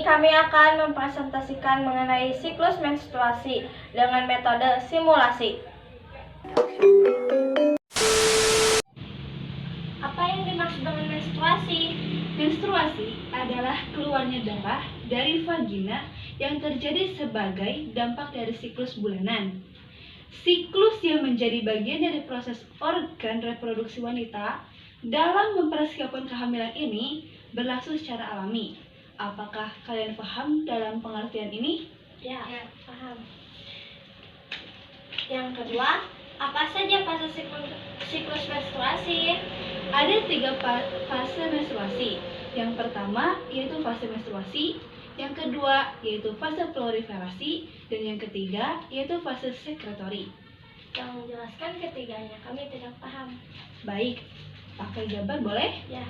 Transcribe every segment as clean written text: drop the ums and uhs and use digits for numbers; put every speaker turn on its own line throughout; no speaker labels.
kami akan mempresentasikan mengenai siklus menstruasi dengan metode simulasi. Apa yang dimaksud dengan menstruasi?
Menstruasi adalah keluarnya darah dari vagina yang terjadi sebagai dampak dari siklus bulanan. Siklus yang menjadi bagian dari proses organ reproduksi wanita dalam mempersiapkan kehamilan ini berlangsung secara alami. Apakah kalian paham dalam pengertian ini?
Ya, paham. Yang kedua, apa saja fase siklus menstruasi?
Ada 3 fase menstruasi. Yang pertama yaitu fase menstruasi, yang kedua yaitu fase proliferasi, dan yang ketiga yaitu fase sekretori.
Yang menjelaskan ketiganya kami tidak paham.
Baik, pakai gambar boleh?
Ya.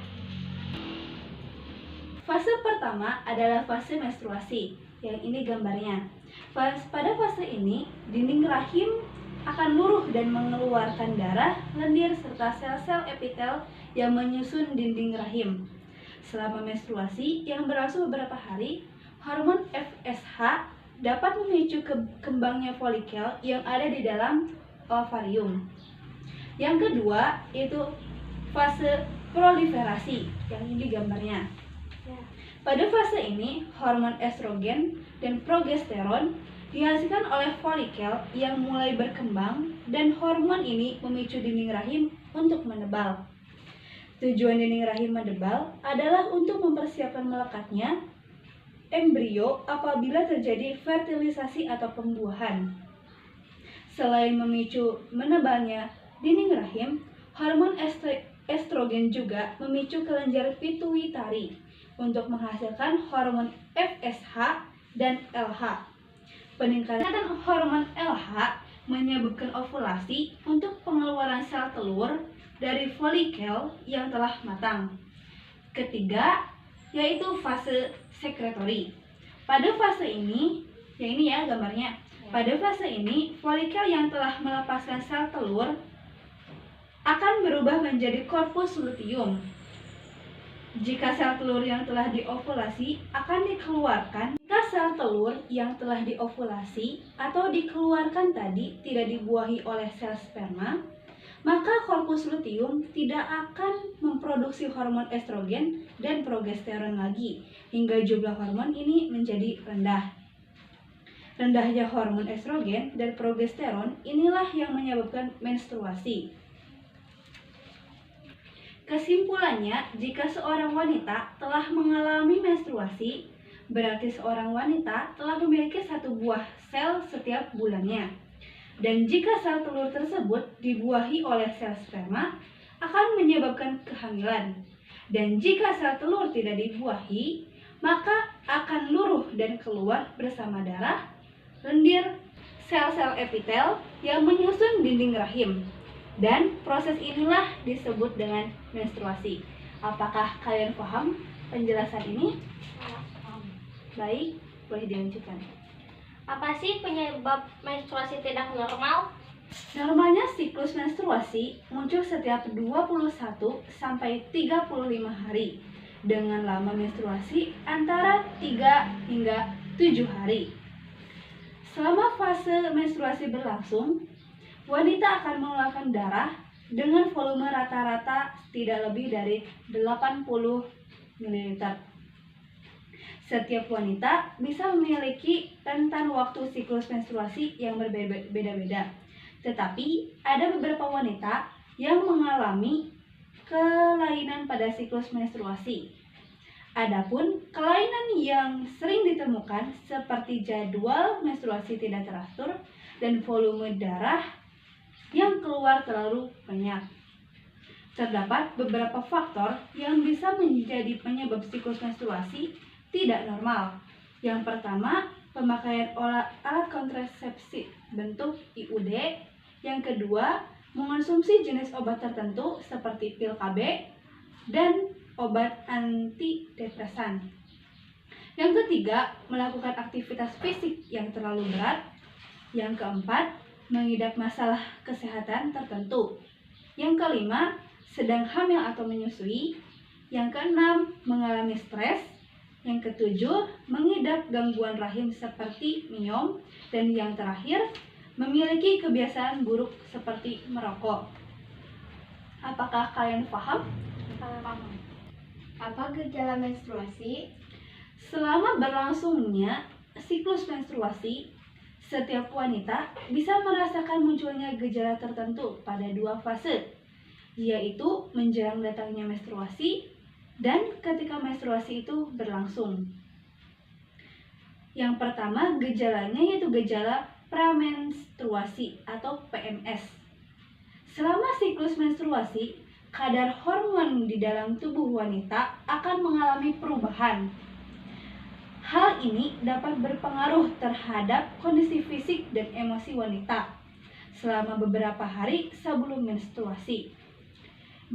Fase pertama adalah fase menstruasi. Yang ini gambarnya. Pada fase ini, dinding rahim akan luruh dan mengeluarkan darah, lendir, serta sel-sel epitel yang menyusun dinding rahim. Selama menstruasi yang berlangsung beberapa hari, hormon FSH dapat memicu kembangnya folikel yang ada di dalam ovarium. Yang kedua yaitu fase proliferasi. Yang ini gambarnya. Pada fase ini, hormon estrogen dan progesteron dihasilkan oleh folikel yang mulai berkembang, dan hormon ini memicu dinding rahim untuk menebal. Tujuan dinding rahim menebal adalah untuk mempersiapkan melekatnya embrio apabila terjadi fertilisasi atau pembuahan. Selain memicu menebalnya dinding rahim, hormon estrogen juga memicu kelenjar pituitari untuk menghasilkan hormon FSH dan LH. Peningkatan hormon LH menyebabkan ovulasi untuk pengeluaran sel telur dari folikel yang telah matang. Ketiga, yaitu fase sekretori. Pada fase ini, yang ini ya gambarnya. Pada fase ini, folikel yang telah melepaskan sel telur akan berubah menjadi korpus luteum. Jika sel telur yang telah diovulasi akan dikeluarkan, jika sel telur yang telah diovulasi atau dikeluarkan tadi tidak dibuahi oleh sel sperma, maka korpus luteum tidak akan memproduksi hormon estrogen dan progesteron lagi, hingga jumlah hormon ini menjadi rendah. Rendahnya hormon estrogen dan progesteron inilah yang menyebabkan menstruasi. Kesimpulannya, jika seorang wanita telah mengalami menstruasi, berarti seorang wanita telah memiliki 1 buah sel setiap bulannya. Dan jika sel telur tersebut dibuahi oleh sel sperma, akan menyebabkan kehamilan. Dan jika sel telur tidak dibuahi, maka akan luruh dan keluar bersama darah, lendir, sel-sel epitel yang menyusun dinding rahim. Dan proses inilah disebut dengan menstruasi. Apakah kalian paham penjelasan ini? Baik, boleh dilanjutkan.
Apa sih penyebab menstruasi tidak normal?
Normalnya siklus menstruasi muncul setiap 21 sampai 35 hari dengan lama menstruasi antara 3 hingga 7 hari. Selama fase menstruasi berlangsung, wanita akan mengeluarkan darah dengan volume rata-rata tidak lebih dari 80 ml. Setiap wanita bisa memiliki rentan waktu siklus menstruasi yang berbeda-beda. Tetapi ada beberapa wanita yang mengalami kelainan pada siklus menstruasi. Adapun kelainan yang sering ditemukan seperti jadwal menstruasi tidak teratur dan volume darah yang keluar terlalu banyak. Terdapat beberapa faktor yang bisa menjadi penyebab siklus menstruasi tidak normal. Yang pertama, pemakaian alat kontrasepsi bentuk IUD. Yang kedua, mengonsumsi jenis obat tertentu seperti pil KB dan obat antidepresan. Yang ketiga, melakukan aktivitas fisik yang terlalu berat. Yang keempat, mengidap masalah kesehatan tertentu. Yang kelima, sedang hamil atau menyusui. Yang keenam, mengalami stres. Yang ketujuh, mengidap gangguan rahim seperti miom. Dan yang terakhir, memiliki kebiasaan buruk seperti merokok. Apakah kalian paham?
Paham. Apa gejala menstruasi?
Selama berlangsungnya siklus menstruasi, setiap wanita bisa merasakan munculnya gejala tertentu pada 2 fase, yaitu menjelang datangnya menstruasi dan ketika menstruasi itu berlangsung. Yang pertama gejalanya yaitu gejala pramenstruasi atau PMS. Selama siklus menstruasi, kadar hormon di dalam tubuh wanita akan mengalami perubahan. Hal ini dapat berpengaruh terhadap kondisi fisik dan emosi wanita selama beberapa hari sebelum menstruasi.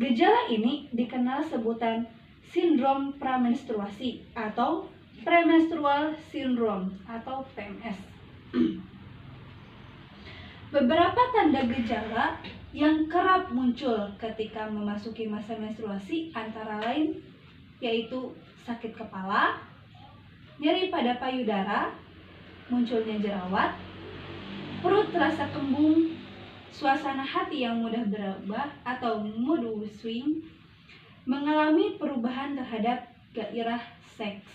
Gejala ini dikenal sebutan sindrom pramenstruasi atau premenstrual syndrome atau PMS. Beberapa tanda gejala yang kerap muncul ketika memasuki masa menstruasi antara lain yaitu sakit kepala, nyeri pada payudara, munculnya jerawat, perut terasa kembung, suasana hati yang mudah berubah atau mood swing, mengalami perubahan terhadap gairah seks.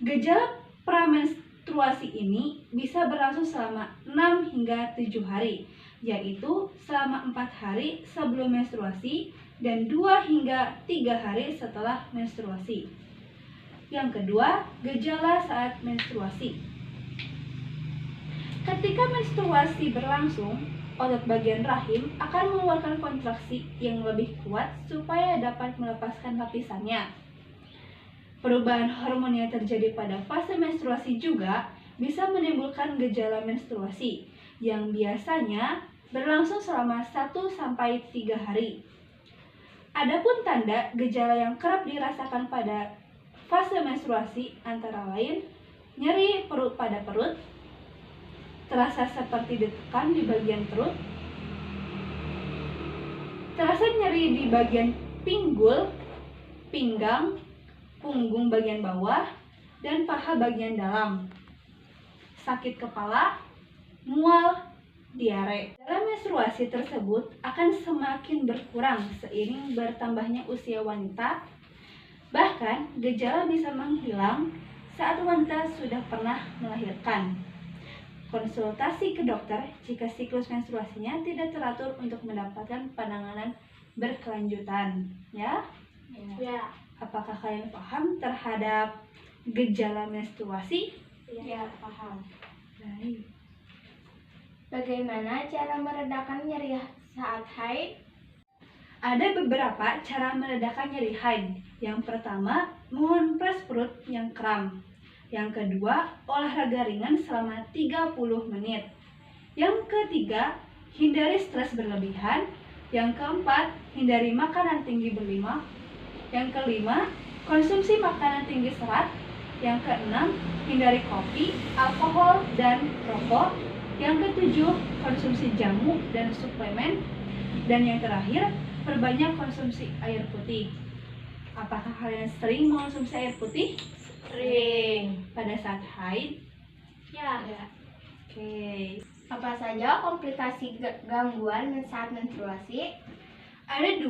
Gejala pramenstruasi ini bisa berlangsung selama 6 hingga 7 hari, yaitu selama 4 hari sebelum menstruasi dan 2 hingga 3 hari setelah menstruasi. Yang kedua, gejala saat menstruasi. Ketika menstruasi berlangsung, otot bagian rahim akan mengeluarkan kontraksi yang lebih kuat supaya dapat melepaskan lapisannya. Perubahan hormon yang terjadi pada fase menstruasi juga bisa menimbulkan gejala menstruasi yang biasanya berlangsung selama 1-3 hari. Adapun tanda gejala yang kerap dirasakan pada fase menstruasi antara lain nyeri perut pada perut, terasa seperti ditekan di bagian perut, terasa nyeri di bagian pinggul, pinggang, punggung bagian bawah, dan paha bagian dalam, sakit kepala, mual, diare. Dalam menstruasi tersebut akan semakin berkurang seiring bertambahnya usia wanita. Bahkan, gejala bisa menghilang saat wanita sudah pernah melahirkan. Konsultasi ke dokter jika siklus menstruasinya tidak teratur untuk mendapatkan penanganan berkelanjutan. Ya?
Ya.
Apakah kalian paham terhadap gejala menstruasi?
Ya, paham.
Baik.
Bagaimana cara meredakan nyeri saat haid?
Ada beberapa cara meredakan nyeri haid. Yang pertama, mengompres perut yang kram. Yang kedua, olahraga ringan selama 30 menit. Yang ketiga, hindari stres berlebihan. Yang keempat, hindari makanan tinggi berlemak. Yang kelima, konsumsi makanan tinggi serat. Yang keenam, hindari kopi, alkohol, dan rokok. Yang ketujuh, konsumsi jamu dan suplemen. Dan yang terakhir, perbanyak konsumsi air putih. Apakah kalian sering mengonsumsi air putih?
Sering.
Pada saat haid?
Ya.
Oke.
Apa saja komplikasi gangguan saat menstruasi?
Ada 2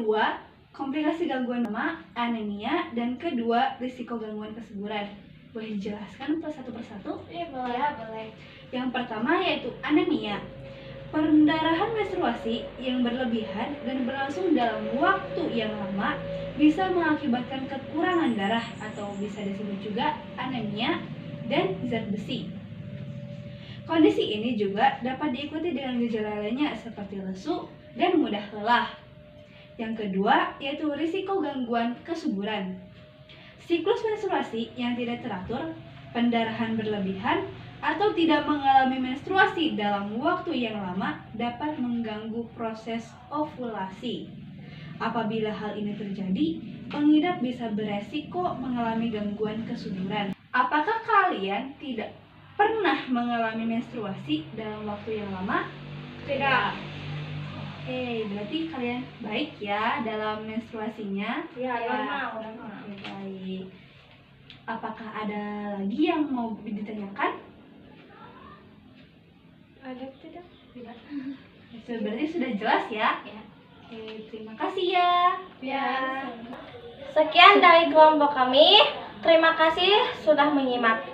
komplikasi gangguan, pertama anemia dan kedua risiko gangguan kesuburan. Boleh dijelaskan satu persatu?
Iya, boleh. Ya, boleh.
Yang pertama yaitu anemia. Pendarahan menstruasi yang berlebihan dan berlangsung dalam waktu yang lama bisa mengakibatkan kekurangan darah atau bisa disebut juga anemia dan zat besi. Kondisi ini juga dapat diikuti dengan gejala lainnya seperti lesu dan mudah lelah. Yang kedua yaitu risiko gangguan kesuburan. Siklus menstruasi yang tidak teratur, pendarahan berlebihan, atau tidak mengalami menstruasi dalam waktu yang lama dapat mengganggu proses ovulasi. Apabila hal ini terjadi, pengidap bisa beresiko mengalami gangguan kesuburan. Apakah kalian tidak pernah mengalami menstruasi dalam waktu yang lama?
Tidak.
Berarti kalian baik ya dalam menstruasinya?
Ya, normal.
Oke, baik. Apakah ada lagi yang mau ditanyakan?
Ada tidak?
Tidak. Berarti sudah jelas ya?
Ya.
Oke, terima kasih ya.
Ya. Sekian dari kelompok kami. Terima kasih sudah menyimak.